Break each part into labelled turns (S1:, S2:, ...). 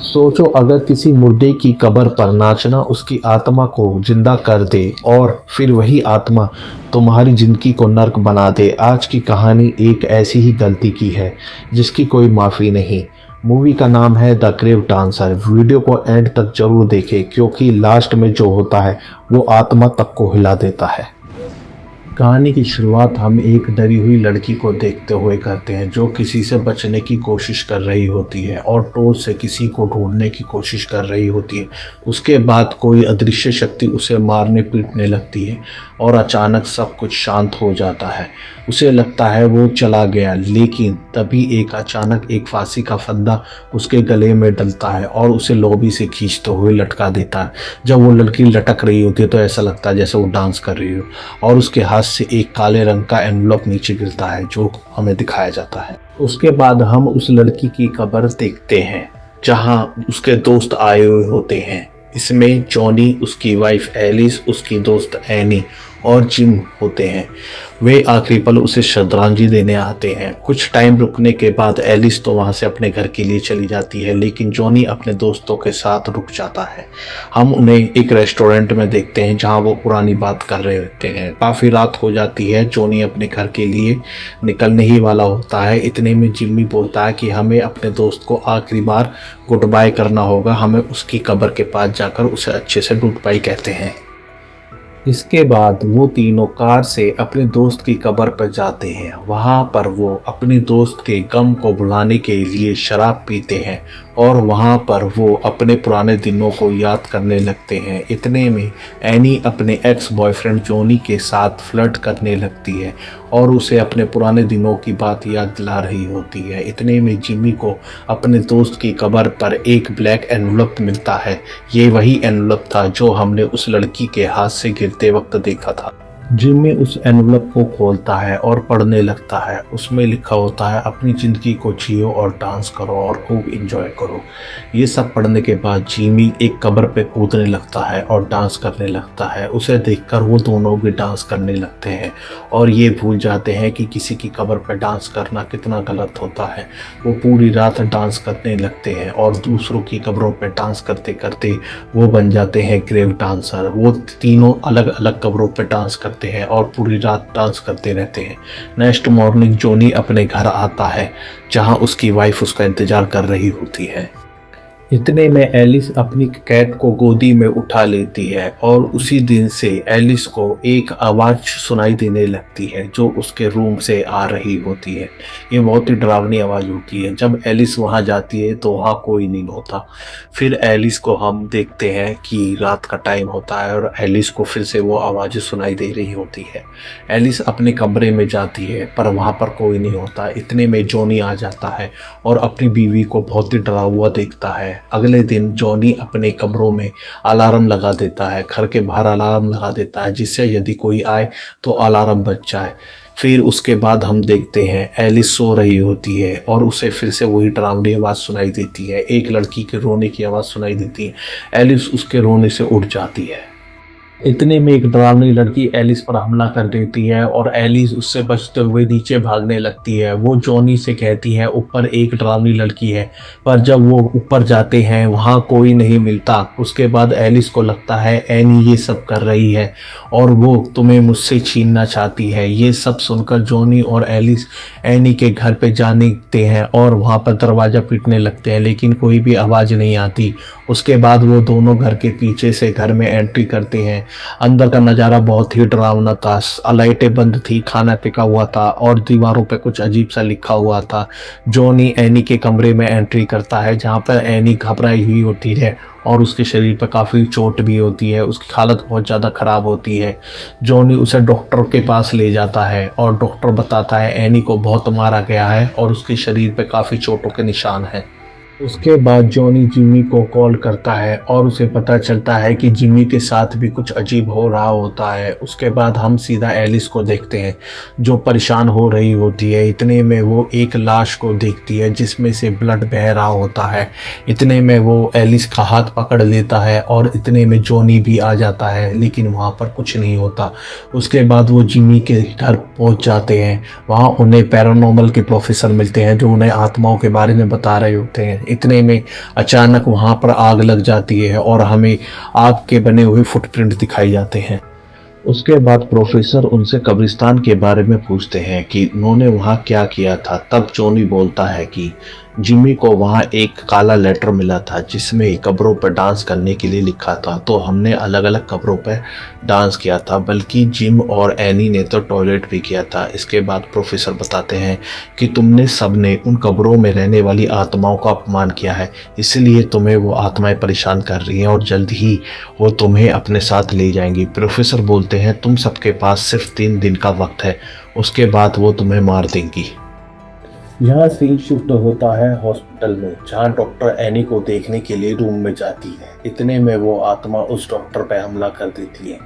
S1: सोचो अगर किसी मुर्दे की कब्र पर नाचना उसकी आत्मा को जिंदा कर दे और फिर वही आत्मा तुम्हारी जिंदगी को नर्क बना दे। आज की कहानी एक ऐसी ही गलती की है जिसकी कोई माफ़ी नहीं। मूवी का नाम है द ग्रेव डांसर। वीडियो को एंड तक जरूर देखें क्योंकि लास्ट में जो होता है वो आत्मा तक को हिला देता है। कहानी की शुरुआत हम एक डरी हुई लड़की को देखते हुए करते हैं जो किसी से बचने की कोशिश कर रही होती है और टॉर्च से किसी को ढूंढने की कोशिश कर रही होती है। उसके बाद कोई अदृश्य शक्ति उसे मारने पीटने लगती है और अचानक सब कुछ शांत हो जाता है। उसे लगता है वो चला गया, लेकिन तभी अचानक एक फांसी का फंदा उसके गले में डलता है और उसे लॉबी से खींचते हुए लटका देता है। जब वो लड़की लटक रही होती है तो ऐसा लगता है जैसे वो डांस कर रही हो और उसके हाथ से एक काले रंग का एनवलप नीचे गिरता है जो हमें दिखाया जाता है। उसके बाद हम उस लड़की की कब्र देखते हैं जहां उसके दोस्त आए हुए होते हैं। इसमें जॉनी, उसकी वाइफ एलिस, उसकी दोस्त एनी और जिम होते हैं। वे आखिरी पल उसे श्रद्धांजलि देने आते हैं। कुछ टाइम रुकने के बाद एलिस तो वहां से अपने घर के लिए चली जाती है, लेकिन जॉनी अपने दोस्तों के साथ रुक जाता है। हम उन्हें एक रेस्टोरेंट में देखते हैं जहां वो पुरानी बात कर रहे होते हैं। काफ़ी रात हो जाती है। जॉनी अपने घर के लिए निकलने ही वाला होता है। इतने में जिम्मी बोलता है कि हमें अपने दोस्त को आखिरी बार गुड बाय करना होगा। हमें उसकी कब्र के पास जाकर उसे अच्छे से गुड बाय कहते हैं। इसके बाद वो तीनों कार से अपने दोस्त की कब्र पर जाते हैं। वहाँ पर वो अपने दोस्त के गम को भुलाने के लिए शराब पीते हैं और वहाँ पर वो अपने पुराने दिनों को याद करने लगते हैं। इतने में एनी अपने एक्स बॉयफ्रेंड जॉनी के साथ फ्लर्ट करने लगती है और उसे अपने पुराने दिनों की बात याद दिला रही होती है। इतने में जिम्मी को अपने दोस्त की कब्र पर एक ब्लैक एनवलप मिलता है। ये वही एनवलप था जो हमने उस लड़की के हाथ से गिरते वक्त देखा था। जिम्मी उस एनवलप को खोलता है और पढ़ने लगता है। उसमें लिखा होता है अपनी ज़िंदगी को जियो और डांस करो और खूब इंजॉय करो। ये सब पढ़ने के बाद जिम्मी एक कब्र पे कूदने लगता है और डांस करने लगता है। उसे देखकर वो दोनों भी डांस करने लगते हैं और ये भूल जाते हैं कि किसी की कब्र पे डांस करना कितना गलत होता है। वो पूरी रात डांस करने लगते हैं और दूसरों की कब्रों पे डांस करते करते वो बन जाते हैं ग्रेव डांसर। वो तीनों अलग अलग कब्रों पे डांस करते हैं और पूरी रात डांस करते रहते हैं। नेक्स्ट मॉर्निंग जॉनी अपने घर आता है जहां उसकी वाइफ उसका इंतजार कर रही होती है। इतने में एलिस अपनी कैट को गोदी में उठा लेती है और उसी दिन से एलिस को एक आवाज़ सुनाई देने लगती है जो उसके रूम से आ रही होती है। ये बहुत ही डरावनी आवाज़ होती है। जब एलिस वहाँ जाती है तो वहाँ कोई नहीं होता। फिर एलिस को हम देखते हैं कि रात का टाइम होता है और एलिस को फिर से वो आवाज़ें सुनाई दे रही होती है। एलिस अपने कमरे में जाती है पर वहाँ पर कोई नहीं होता। इतने में जॉनी आ जाता है और अपनी बीवी को बहुत ही डरा हुआ देखता है। अगले दिन जॉनी अपने कमरों में अलार्म लगा देता है, घर के बाहर अलार्म लगा देता है जिससे यदि कोई आए तो अलार्म बज जाए। फिर उसके बाद हम देखते हैं एलिस सो रही होती है और उसे फिर से वही डरावनी आवाज़ सुनाई देती है। एक लड़की के रोने की आवाज़ सुनाई देती है। एलिस उसके रोने से उठ जाती है। इतने में एक डरावनी लड़की एलिस पर हमला कर देती है और एलिस उससे बचते हुए नीचे भागने लगती है। वो जॉनी से कहती है ऊपर एक डरावनी लड़की है, पर जब वो ऊपर जाते हैं वहाँ कोई नहीं मिलता। उसके बाद एलिस को लगता है एनी ये सब कर रही है और वो तुम्हें मुझसे छीनना चाहती है। ये सब सुनकर जॉनी और एलिस एनी के घर पे जाने लगते हैं और वहाँ पर दरवाज़ा पीटने लगते हैं, लेकिन कोई भी आवाज़ नहीं आती। उसके बाद वो दोनों घर के पीछे से घर में एंट्री करते हैं। अंदर का नज़ारा बहुत ही डरावना था। लाइटें बंद थी, खाना टिका हुआ था और दीवारों पे कुछ अजीब सा लिखा हुआ था। जॉनी एनी के कमरे में एंट्री करता है जहाँ पर एनी घबराई हुई होती है और उसके शरीर पर काफ़ी चोट भी होती है। उसकी हालत बहुत ज़्यादा ख़राब होती है। जॉनी उसे डॉक्टर के पास ले जाता है और डॉक्टर बताता है एनी को बहुत मारा गया है और उसके शरीर पर काफ़ी चोटों के निशान हैं। उसके बाद जॉनी जिम्मी को कॉल करता है और उसे पता चलता है कि जिम्मी के साथ भी कुछ अजीब हो रहा होता है। उसके बाद हम सीधा एलिस को देखते हैं जो परेशान हो रही होती है। इतने में वो एक लाश को देखती है जिसमें से ब्लड बह रहा होता है। इतने में वो एलिस का हाथ पकड़ लेता है और इतने में जॉनी भी आ जाता है, लेकिन वहाँ पर कुछ नहीं होता। उसके बाद वो जिम्मी के घर पहुँच जाते हैं। वहाँ उन्हें पैरानॉर्मल के प्रोफेसर मिलते हैं जो उन्हें आत्माओं के बारे में बता रहे होते हैं। इतने में अचानक वहाँ पर आग लग जाती है और हमें आग के बने हुए फुटप्रिंट दिखाई जाते हैं। उसके बाद प्रोफेसर उनसे कब्रिस्तान के बारे में पूछते हैं कि उन्होंने वहाँ क्या किया था। तब जॉनी बोलता है कि जिमी को वहाँ एक काला लेटर मिला था जिसमें कब्रों पर डांस करने के लिए लिखा था, तो हमने अलग अलग कब्रों पर डांस किया था, बल्कि जिम और एनी ने तो टॉयलेट भी किया था। इसके बाद प्रोफेसर बताते हैं कि तुमने सबने उन कब्रों में रहने वाली आत्माओं का अपमान किया है, इसलिए तुम्हें वो आत्माएं परेशान कर रही हैं और जल्द ही वो तुम्हें अपने साथ ले जाएंगी। प्रोफेसर बोलते हैं तुम सबके पास सिर्फ 3 दिन का वक्त है, उसके बाद वो तुम्हें मार देंगी। यहाँ सीन शिफ्ट होता है हॉस्पिटल में, जहाँ डॉक्टर एनी को देखने के लिए रूम में जाती है। इतने में वो आत्मा उस डॉक्टर पर हमला कर देती है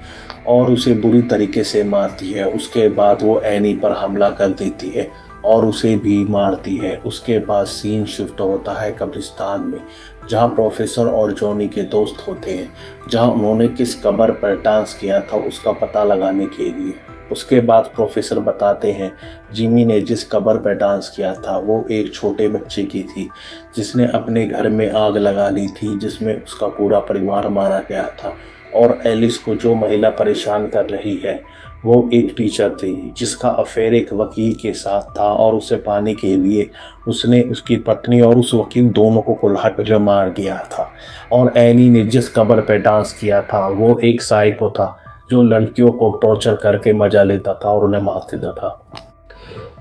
S1: और उसे बुरी तरीके से मारती है। उसके बाद वो एनी पर हमला कर देती है और उसे भी मारती है। उसके बाद सीन शिफ्ट होता है कब्रिस्तान में, जहाँ प्रोफेसर और जॉनी के दोस्त होते हैं, जहाँ उन्होंने किस कब्र पर डांस किया था उसका पता लगाने के लिए। उसके बाद प्रोफेसर बताते हैं जिमी ने जिस कब्र पर डांस किया था वो एक छोटे बच्चे की थी, जिसने अपने घर में आग लगा ली थी, जिसमें उसका पूरा परिवार मारा गया था। और एलिस को जो महिला परेशान कर रही है वो एक टीचर थी, जिसका अफेयर एक वकील के साथ था और उसे पाने के लिए उसने उसकी पत्नी और उस वकील दोनों को कुल्हाड़ पर मार दिया था। और एनी ने जिस कब्र पर डांस किया था वो एक साइको था, जो लड़कियों को टॉर्चर करके मजा लेता था और उन्हें मार देता था।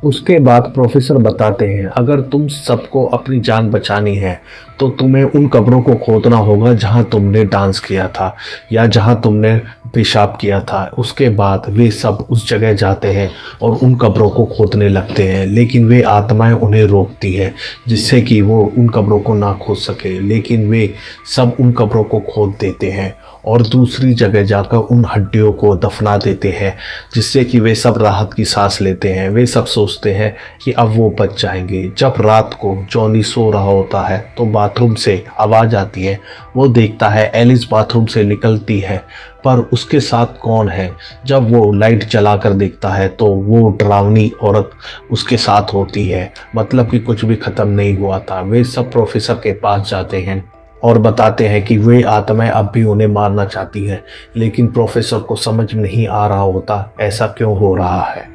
S1: उसके बाद प्रोफेसर बताते हैं अगर तुम सबको अपनी जान बचानी है तो तुम्हें उन कब्रों को खोदना होगा जहां तुमने डांस किया था या जहां तुमने पेशाब किया था। उसके बाद वे सब उस जगह जाते हैं और उन कब्रों को खोदने लगते हैं, लेकिन वे आत्माएं उन्हें रोकती है जिससे कि वो उन कब्रों को ना खोद सके। लेकिन वे सब उन कब्रों को खोद देते हैं और दूसरी जगह जाकर उन हड्डियों को दफना देते हैं, जिससे कि वे सब राहत की सांस लेते हैं। वे सब सोचते हैं कि अब वो बच जाएंगे। जब रात को जॉनी सो रहा होता है तो बाथरूम से आवाज़ आती है। वो देखता है एलिस बाथरूम से निकलती है, पर उसके साथ कौन है। जब वो लाइट जलाकर देखता है तो वो डरावनी औरत उसके साथ होती है, मतलब कि कुछ भी ख़त्म नहीं हुआ था। वे सब प्रोफेसर के पास जाते हैं और बताते हैं कि वे आत्माएं अब भी उन्हें मारना चाहती हैं, लेकिन प्रोफेसर को समझ नहीं आ रहा होता ऐसा क्यों हो रहा है।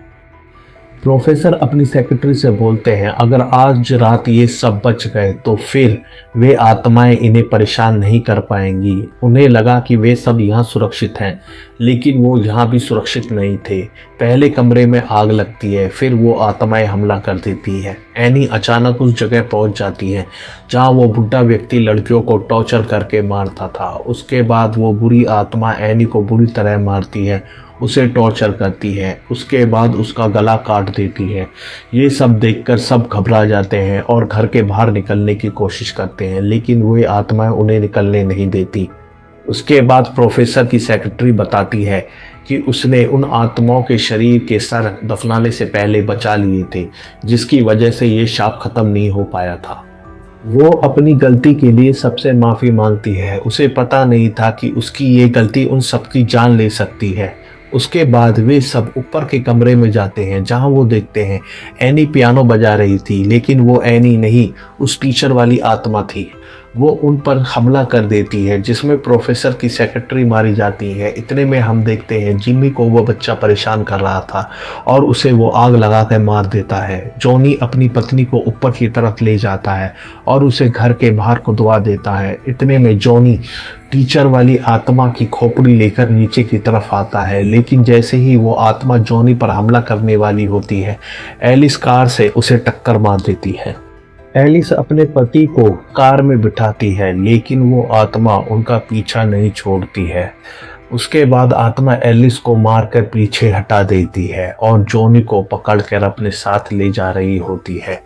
S1: प्रोफेसर अपनी सेक्रेटरी से बोलते हैं अगर आज रात ये सब बच गए तो फिर वे आत्माएं इन्हें परेशान नहीं कर पाएंगी। उन्हें लगा कि वे सब यहाँ सुरक्षित हैं, लेकिन वो यहाँ भी सुरक्षित नहीं थे। पहले कमरे में आग लगती है, फिर वो आत्माएं हमला कर देती है। एनी अचानक उस जगह पहुँच जाती है जहाँ वो बुढ़ा व्यक्ति लड़कियों को टॉर्चर करके मारता था। उसके बाद वो बुरी आत्मा एनी को बुरी तरह मारती है, उसे टॉर्चर करती है, उसके बाद उसका गला काट देती है। ये सब देखकर सब घबरा जाते हैं और घर के बाहर निकलने की कोशिश करते हैं, लेकिन वे आत्माएं उन्हें निकलने नहीं देती। उसके बाद प्रोफेसर की सेक्रेटरी बताती है कि उसने उन आत्माओं के शरीर के सर दफनाने से पहले बचा लिए थे, जिसकी वजह से ये शाप खत्म नहीं हो पाया था। वो अपनी गलती के लिए सबसे माफ़ी मांगती है। उसे पता नहीं था कि उसकी ये गलती उन सबकी जान ले सकती है। उसके बाद वे सब ऊपर के कमरे में जाते हैं, जहां वो देखते हैं एनी पियानो बजा रही थी, लेकिन वो एनी नहीं, उस टीचर वाली आत्मा थी। वो उन पर हमला कर देती है, जिसमें प्रोफेसर की सेक्रेटरी मारी जाती है। इतने में हम देखते हैं जिमी को वो बच्चा परेशान कर रहा था और उसे वो आग लगा कर मार देता है। जॉनी अपनी पत्नी को ऊपर की तरफ ले जाता है और उसे घर के बाहर कुदवा देता है। इतने में जॉनी टीचर वाली आत्मा की खोपड़ी लेकर नीचे की तरफ आता है, लेकिन जैसे ही वो आत्मा जॉनी पर हमला करने वाली होती है, एलिस कार से उसे टक्कर मार देती है। एलिस अपने पति को कार में बिठाती है, लेकिन वो आत्मा उनका पीछा नहीं छोड़ती है। उसके बाद आत्मा एलिस को मारकर पीछे हटा देती है और जॉनी को पकड़कर अपने साथ ले जा रही होती है।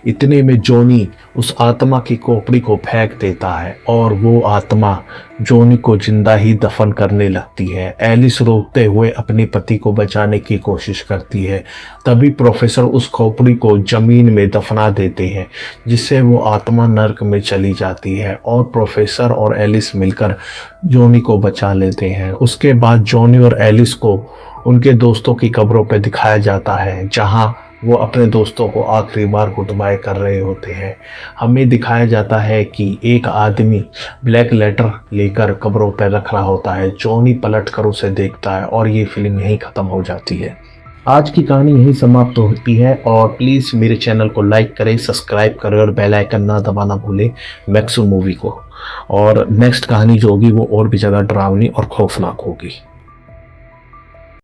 S1: इतने में जॉनी उस आत्मा की खोपड़ी को फेंक देता है और वो आत्मा जॉनी को जिंदा ही दफन करने लगती है। एलिस रोकते हुए अपने पति को बचाने की कोशिश करती है। तभी प्रोफेसर उस खोपड़ी को जमीन में दफना देते हैं, जिससे वो आत्मा नर्क में चली जाती है और प्रोफेसर और एलिस मिलकर जॉनी को बचा लेते हैं। उसके बाद जॉनी और एलिस को उनके दोस्तों की कब्रों पर दिखाया जाता है, जहां वो अपने दोस्तों को आखिरी बार गुड बाय कर रहे होते हैं। हमें दिखाया जाता है कि एक आदमी ब्लैक लेटर लेकर कब्रों पर रख रहा होता है। जॉनी पलट कर उसे देखता है और ये फिल्म यहीं ख़त्म हो जाती है। आज की कहानी यहीं समाप्त होती है और प्लीज़ मेरे चैनल को लाइक करें, सब्सक्राइब करें और बेल आइकन ना दबाना भूलें मैक्सू मूवी को। और नेक्स्ट कहानी जो होगी वो और भी ज़्यादा डरावनी और खौफनाक होगी।